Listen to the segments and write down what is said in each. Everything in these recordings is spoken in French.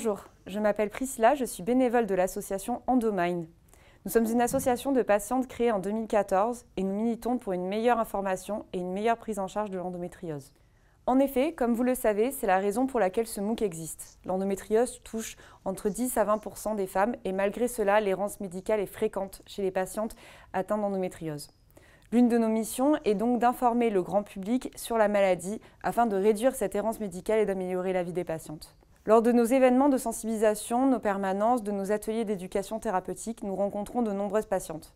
Bonjour, je m'appelle Priscilla, je suis bénévole de l'association Endomind. Nous sommes une association de patientes créée en 2014 et nous militons pour une meilleure information et une meilleure prise en charge de l'endométriose. En effet, comme vous le savez, c'est la raison pour laquelle ce MOOC existe. L'endométriose touche entre 10 à 20% des femmes et malgré cela, l'errance médicale est fréquente chez les patientes atteintes d'endométriose. L'une de nos missions est donc d'informer le grand public sur la maladie afin de réduire cette errance médicale et d'améliorer la vie des patientes. Lors de nos événements de sensibilisation, nos permanences, de nos ateliers d'éducation thérapeutique, nous rencontrons de nombreuses patientes.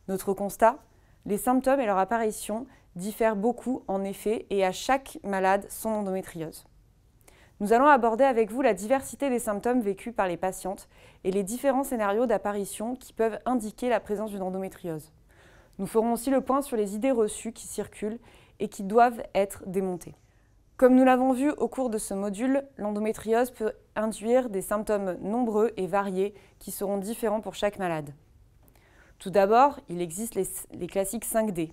Notre constat, les symptômes et leur apparition diffèrent beaucoup en effet et à chaque malade son endométriose. Nous allons aborder avec vous la diversité des symptômes vécus par les patientes et les différents scénarios d'apparition qui peuvent indiquer la présence d'une endométriose. Nous ferons aussi le point sur les idées reçues qui circulent et qui doivent être démontées. Comme nous l'avons vu au cours de ce module, l'endométriose peut induire des symptômes nombreux et variés qui seront différents pour chaque malade. Tout d'abord, il existe les classiques 5D.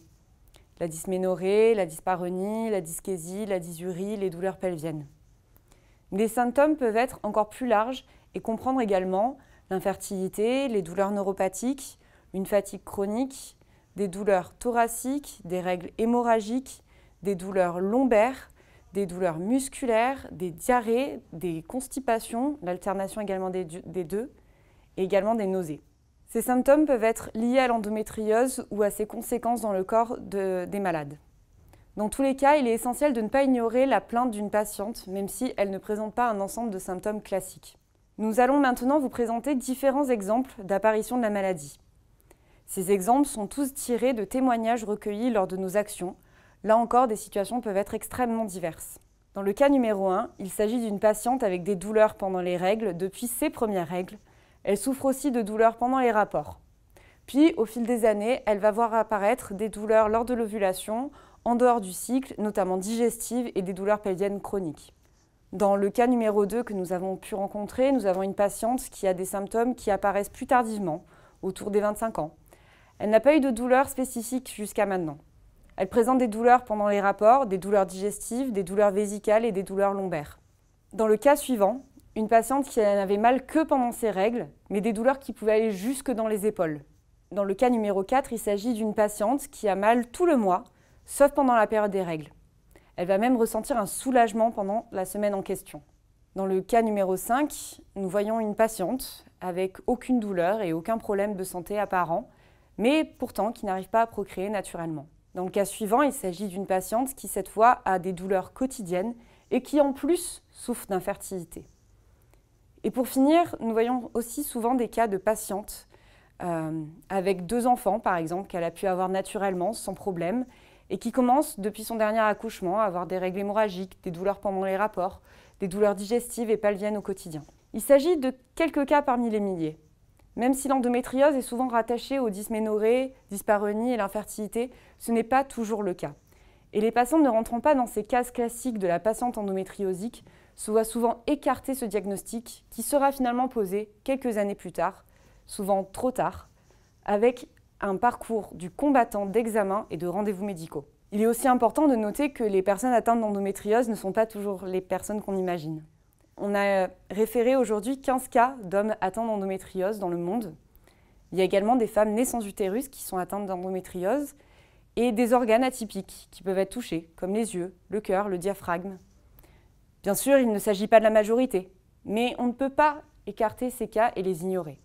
La dysménorrhée, la dyspareunie, la dyschésie, la dysurie, les douleurs pelviennes. Les symptômes peuvent être encore plus larges et comprendre également l'infertilité, les douleurs neuropathiques, une fatigue chronique, des douleurs thoraciques, des règles hémorragiques, des douleurs lombaires, des douleurs musculaires, des diarrhées, des constipations, l'alternation également des deux, et également des nausées. Ces symptômes peuvent être liés à l'endométriose ou à ses conséquences dans le corps des malades. Dans tous les cas, il est essentiel de ne pas ignorer la plainte d'une patiente, même si elle ne présente pas un ensemble de symptômes classiques. Nous allons maintenant vous présenter différents exemples d'apparition de la maladie. Ces exemples sont tous tirés de témoignages recueillis lors de nos actions. Là encore, des situations peuvent être extrêmement diverses. Dans le cas numéro 1, il s'agit d'une patiente avec des douleurs pendant les règles depuis ses premières règles. Elle souffre aussi de douleurs pendant les rapports. Puis, au fil des années, elle va voir apparaître des douleurs lors de l'ovulation, en dehors du cycle, notamment digestives et des douleurs pelviennes chroniques. Dans le cas numéro 2 que nous avons pu rencontrer, nous avons une patiente qui a des symptômes qui apparaissent plus tardivement, autour des 25 ans. Elle n'a pas eu de douleurs spécifiques jusqu'à maintenant. Elle présente des douleurs pendant les rapports, des douleurs digestives, des douleurs vésicales et des douleurs lombaires. Dans le cas suivant, une patiente qui n'avait mal que pendant ses règles, mais des douleurs qui pouvaient aller jusque dans les épaules. Dans le cas numéro 4, il s'agit d'une patiente qui a mal tout le mois, sauf pendant la période des règles. Elle va même ressentir un soulagement pendant la semaine en question. Dans le cas numéro 5, nous voyons une patiente avec aucune douleur et aucun problème de santé apparent, mais pourtant qui n'arrive pas à procréer naturellement. Dans le cas suivant, il s'agit d'une patiente qui, cette fois, a des douleurs quotidiennes et qui, en plus, souffre d'infertilité. Et pour finir, nous voyons aussi souvent des cas de patientes avec 2 enfants, par exemple, qu'elle a pu avoir naturellement, sans problème, et qui commencent, depuis son dernier accouchement, à avoir des règles hémorragiques, des douleurs pendant les rapports, des douleurs digestives et pelviennes au quotidien. Il s'agit de quelques cas parmi les milliers. Même si l'endométriose est souvent rattachée aux dysménorrhées, dyspareunie et l'infertilité, ce n'est pas toujours le cas. Et les patientes ne rentrant pas dans ces cases classiques de la patiente endométriosique se voient souvent écarter ce diagnostic qui sera finalement posé quelques années plus tard, souvent trop tard, avec un parcours du combattant d'examens et de rendez-vous médicaux. Il est aussi important de noter que les personnes atteintes d'endométriose ne sont pas toujours les personnes qu'on imagine. On a référé aujourd'hui 15 cas d'hommes atteints d'endométriose dans le monde. Il y a également des femmes nées sans utérus qui sont atteintes d'endométriose et des organes atypiques qui peuvent être touchés, comme les yeux, le cœur, le diaphragme. Bien sûr, il ne s'agit pas de la majorité, mais on ne peut pas écarter ces cas et les ignorer.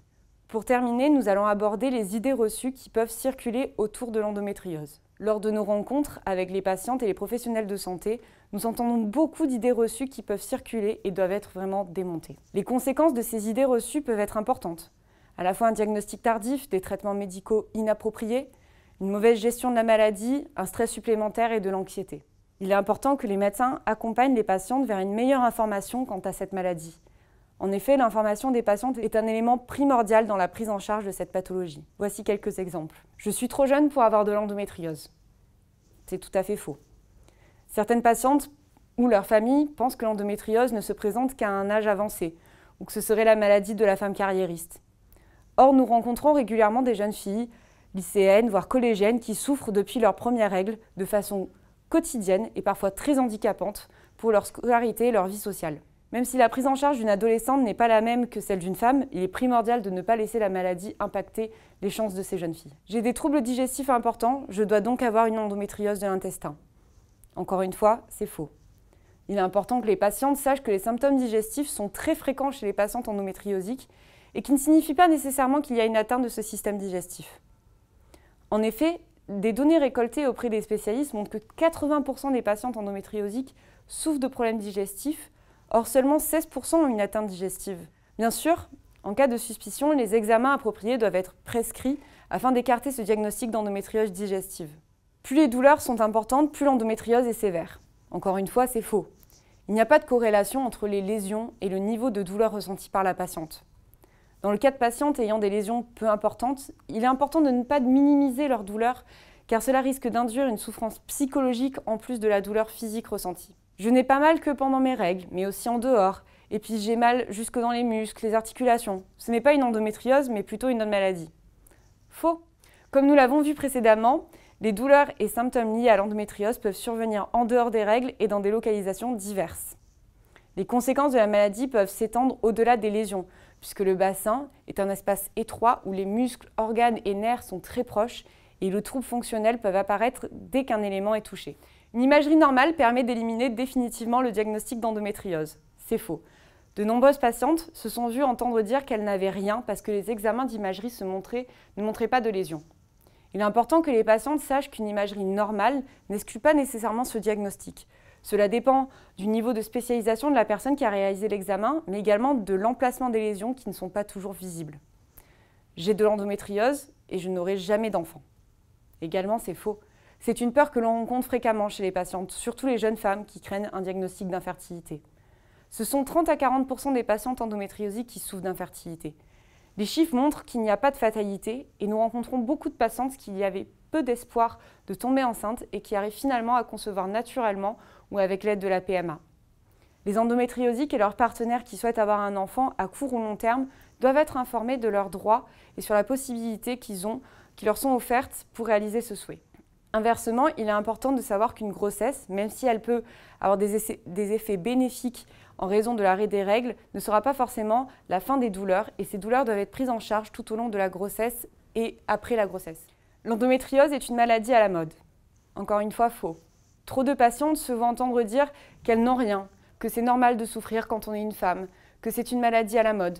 Pour terminer, nous allons aborder les idées reçues qui peuvent circuler autour de l'endométriose. Lors de nos rencontres avec les patientes et les professionnels de santé, nous entendons beaucoup d'idées reçues qui peuvent circuler et doivent être vraiment démontées. Les conséquences de ces idées reçues peuvent être importantes. À la fois un diagnostic tardif, des traitements médicaux inappropriés, une mauvaise gestion de la maladie, un stress supplémentaire et de l'anxiété. Il est important que les médecins accompagnent les patientes vers une meilleure information quant à cette maladie. En effet, l'information des patientes est un élément primordial dans la prise en charge de cette pathologie. Voici quelques exemples. Je suis trop jeune pour avoir de l'endométriose. C'est tout à fait faux. Certaines patientes ou leur famille pensent que l'endométriose ne se présente qu'à un âge avancé ou que ce serait la maladie de la femme carriériste. Or, nous rencontrons régulièrement des jeunes filles, lycéennes, voire collégiennes, qui souffrent depuis leurs premières règles de façon quotidienne et parfois très handicapante pour leur scolarité et leur vie sociale. Même si la prise en charge d'une adolescente n'est pas la même que celle d'une femme, il est primordial de ne pas laisser la maladie impacter les chances de ces jeunes filles. J'ai des troubles digestifs importants, je dois donc avoir une endométriose de l'intestin. Encore une fois, c'est faux. Il est important que les patientes sachent que les symptômes digestifs sont très fréquents chez les patientes endométriosiques et qui ne signifient pas nécessairement qu'il y a une atteinte de ce système digestif. En effet, des données récoltées auprès des spécialistes montrent que 80% des patientes endométriosiques souffrent de problèmes digestifs. Or, seulement 16% ont une atteinte digestive. Bien sûr, en cas de suspicion, les examens appropriés doivent être prescrits afin d'écarter ce diagnostic d'endométriose digestive. Plus les douleurs sont importantes, plus l'endométriose est sévère. Encore une fois, c'est faux. Il n'y a pas de corrélation entre les lésions et le niveau de douleur ressenti par la patiente. Dans le cas de patientes ayant des lésions peu importantes, il est important de ne pas minimiser leur douleur, car cela risque d'induire une souffrance psychologique en plus de la douleur physique ressentie. Je n'ai pas mal que pendant mes règles, mais aussi en dehors, et puis j'ai mal jusque dans les muscles, les articulations. Ce n'est pas une endométriose, mais plutôt une autre maladie. Faux. Comme nous l'avons vu précédemment, les douleurs et symptômes liés à l'endométriose peuvent survenir en dehors des règles et dans des localisations diverses. Les conséquences de la maladie peuvent s'étendre au-delà des lésions, puisque le bassin est un espace étroit où les muscles, organes et nerfs sont très proches et les troubles fonctionnels peuvent apparaître dès qu'un élément est touché. Une imagerie normale permet d'éliminer définitivement le diagnostic d'endométriose. C'est faux. De nombreuses patientes se sont vues entendre dire qu'elles n'avaient rien parce que les examens d'imagerie ne montraient pas de lésions. Il est important que les patientes sachent qu'une imagerie normale n'exclut pas nécessairement ce diagnostic. Cela dépend du niveau de spécialisation de la personne qui a réalisé l'examen, mais également de l'emplacement des lésions qui ne sont pas toujours visibles. J'ai de l'endométriose et je n'aurai jamais d'enfant. Également, c'est faux. C'est une peur que l'on rencontre fréquemment chez les patientes, surtout les jeunes femmes qui craignent un diagnostic d'infertilité. Ce sont 30 à 40% des patientes endométriosiques qui souffrent d'infertilité. Les chiffres montrent qu'il n'y a pas de fatalité et nous rencontrons beaucoup de patientes qui y avaient peu d'espoir de tomber enceinte et qui arrivent finalement à concevoir naturellement ou avec l'aide de la PMA. Les endométriosiques et leurs partenaires qui souhaitent avoir un enfant à court ou long terme doivent être informés de leurs droits et sur la possibilité qui leur sont offertes pour réaliser ce souhait. Inversement, il est important de savoir qu'une grossesse, même si elle peut avoir des effets bénéfiques en raison de l'arrêt des règles, ne sera pas forcément la fin des douleurs et ces douleurs doivent être prises en charge tout au long de la grossesse et après la grossesse. L'endométriose est une maladie à la mode. Encore une fois, faux. Trop de patientes se vont entendre dire qu'elles n'ont rien, que c'est normal de souffrir quand on est une femme, que c'est une maladie à la mode.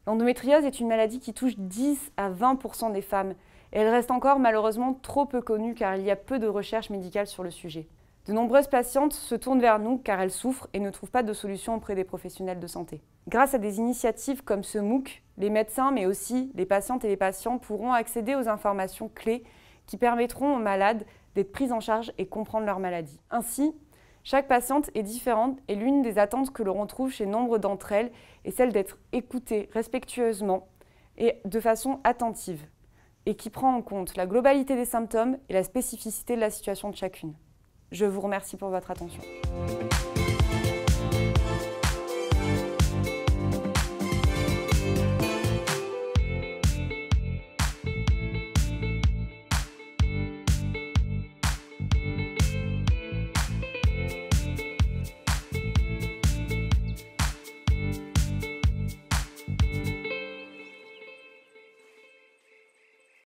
L'endométriose est une maladie qui touche 10 à 20% des femmes et elle reste encore malheureusement trop peu connue car il y a peu de recherches médicales sur le sujet. De nombreuses patientes se tournent vers nous car elles souffrent et ne trouvent pas de solution auprès des professionnels de santé. Grâce à des initiatives comme ce MOOC, les médecins mais aussi les patientes et les patients pourront accéder aux informations clés qui permettront aux malades d'être prises en charge et comprendre leur maladie. Ainsi, chaque patiente est différente et l'une des attentes que l'on retrouve chez nombre d'entre elles est celle d'être écoutée respectueusement et de façon attentive et qui prend en compte la globalité des symptômes et la spécificité de la situation de chacune. Je vous remercie pour votre attention.